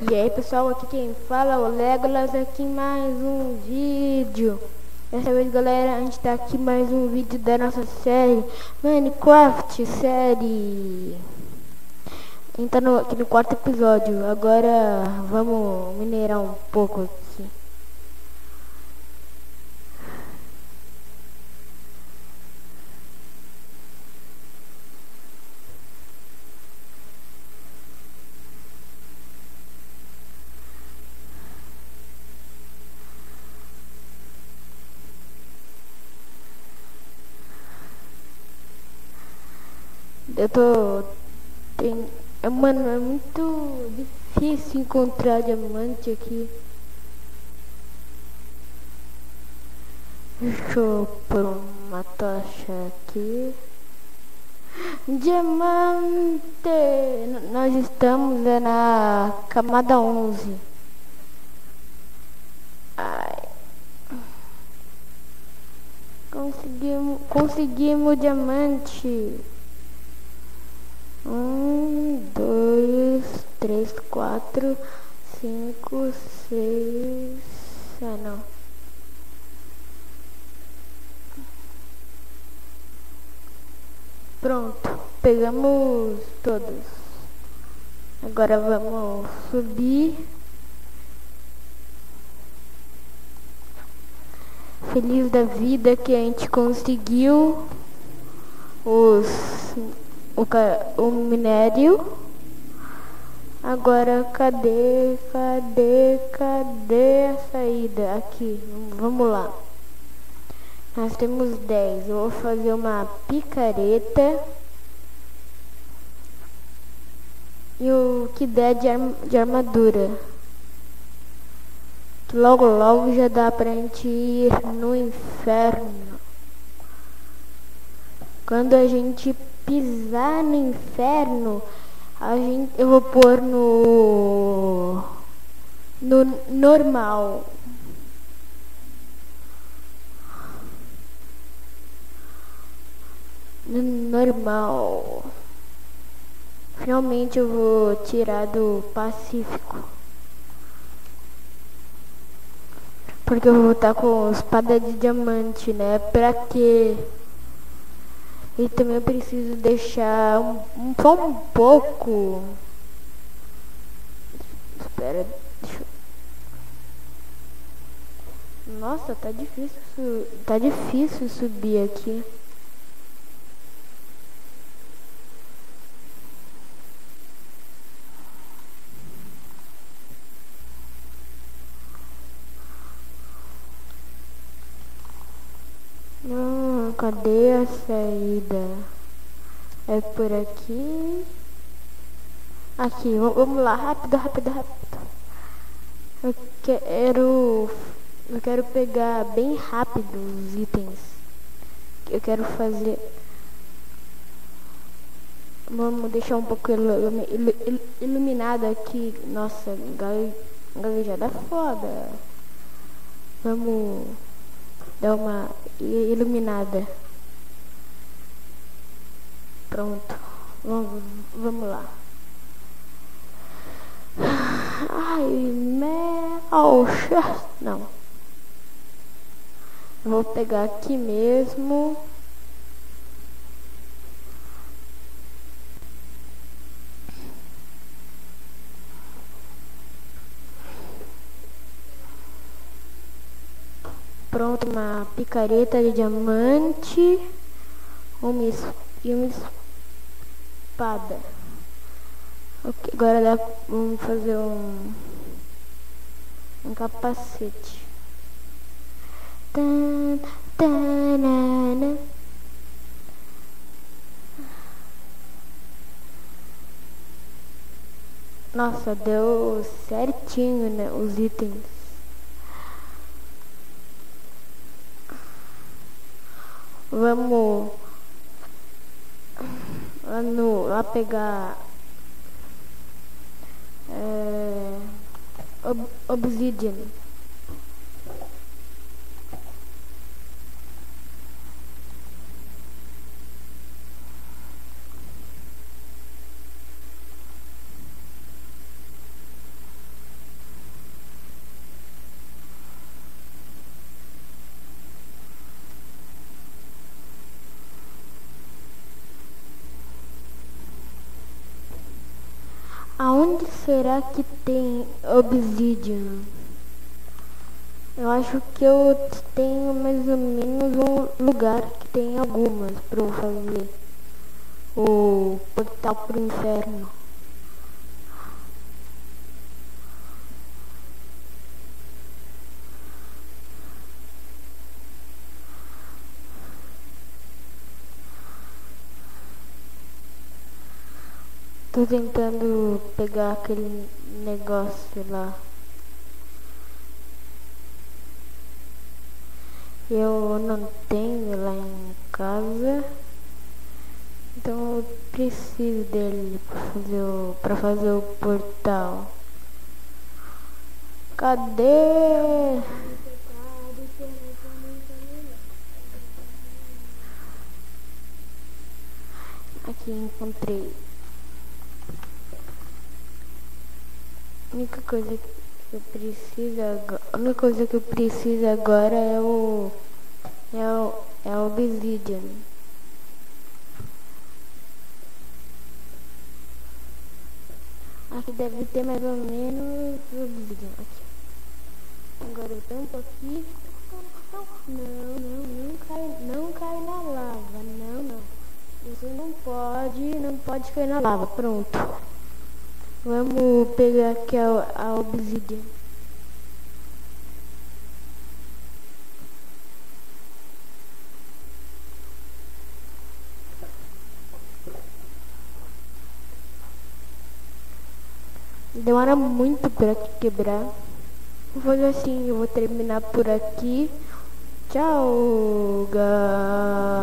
E aí pessoal, aqui quem fala é o Legolas aqui em mais um vídeo. Dessa vez galera, a gente tá aqui mais um vídeo da nossa série Minecraft série. A gente tá aqui no quarto episódio. Agora vamos minerar um pouco aqui. Eu tô... Mano, é muito difícil encontrar diamante aqui. Deixa eu pôr uma tocha aqui. Diamante! Nós estamos na camada 11. Ai. Conseguimos diamante. 1, 2, 3, 4, 5, 6. Ah, não. Pronto, pegamos todos. Agora vamos subir. Feliz da vida que a gente conseguiu o minério. Agora cadê a saída? Aqui, vamos lá. Nós temos 10. Eu vou fazer uma picareta. E o que der de armadura. Que logo já dá pra gente ir no inferno. Quando a gente pisar no inferno, eu vou pôr no normal. Normal. Finalmente eu vou tirar do Pacífico. Porque eu vou estar com espada de diamante, né? Pra quê? E também eu preciso deixar só um pouco. Espera, deixa eu... Nossa, tá difícil subir aqui. Cadê a saída? É por aqui. Aqui, vamos lá, rápido. Eu quero pegar bem rápido os itens. Eu quero fazer. Vamos deixar um pouco iluminado aqui. Nossa, galejada foda. Vamos dar uma iluminada. Pronto. Vamos lá. Ai, não. Eu vou pegar aqui mesmo. Pronto, uma picareta de diamante e uma espada. Ok, agora vamos fazer um capacete. Nossa, deu certinho, né, os itens. Vamos lá pegar obsidian. Aonde será que tem obsidian? Eu acho que eu tenho mais ou menos um lugar que tem algumas para eu fazer o portal pro inferno. Tô tentando pegar aquele negócio lá. Eu não tenho lá em casa, então eu preciso dele pra fazer o portal. Cadê? Aqui encontrei. A única coisa que eu preciso agora é o obsidian. Aqui deve ter mais ou menos obsidian. Aqui. Agora eu tampo aqui. Não cai na lava. Não. Isso não pode cair na lava. Pronto. Vamos pegar aqui a obsidian. Demora muito pra quebrar. Vou fazer assim, eu vou terminar por aqui. Tchau, galera.